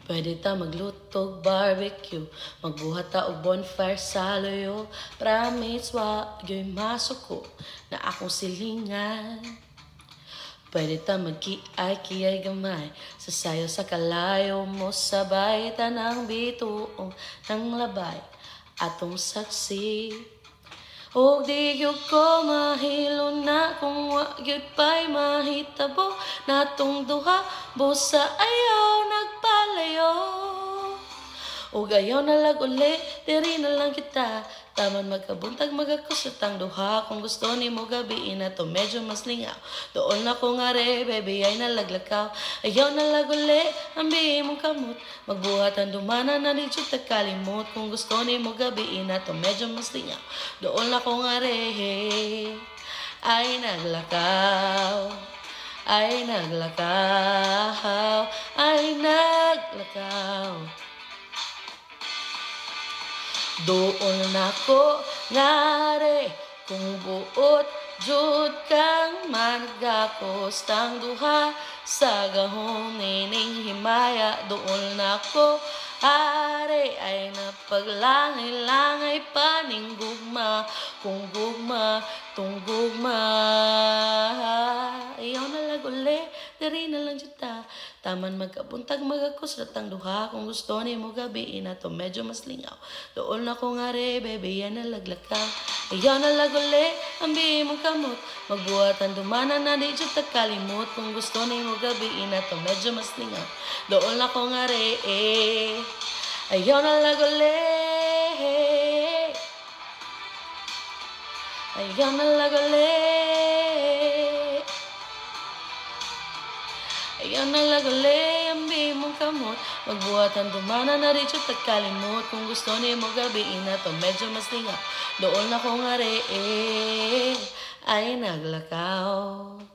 Pwede ta maglutog barbecue, magbuhat ta og bonfire sa loyo. Promise wa gyoy masuko na akong silingan. Pwede ta magkiay-kiyay gamay, sasayo sa kalayo mo sabay tanang bituong ng labay atong saksi. Og di gyud ko mahilo na kung wa gyud pa'y mahitabo natong duha busa ayaw nagpalayo. Og ayaw na lag uli, diri na lang kita. Taman magkabuntag magakusutang duha. Kung gusto ni mo gabiin na to medyo mas lingaw. Doon na ko nga re, baby ay nalaglakaw. Ayaw na lag uli, ambihin mong kamot. Magbuhatan dumana na di jud tagkalimot. Kung gusto ni mo gabiin na to medyo mas lingaw. Doon na ko nga re, ay naglakaw. Ay naglakaw. Ay naglakaw. Doon ako ngari kung buot jud kang managakos tang duha sa gahong nining himaya. Doon ako hari ay napaglangay-langay paning gugma kung gugma tung gugma. Ayaw na lag uli, diri na lang jud ta. Taman magkabuntag magakos ratang duha. Kung gusto ni mo gabiin na to medyo mas lingaw. Doon ako nga re, baby yan nalaglakaw. Ayaw na lag uli, ambihin mong kamot. Magbuhatan dumana na di jud tagkalimot. Kung gusto ni mo gabiin na to medyo mas lingaw. Doon ako nga re, ayaw na lag uli. Ayaw na lag uli. Ayaw na lag uli, ambihin mong kamot. Magbuhatan dumana na rin jud tagkalimot. Kung gusto ni mo gabiin na to medyo mas lingaw. Doon ako nga re, ay naglakaw.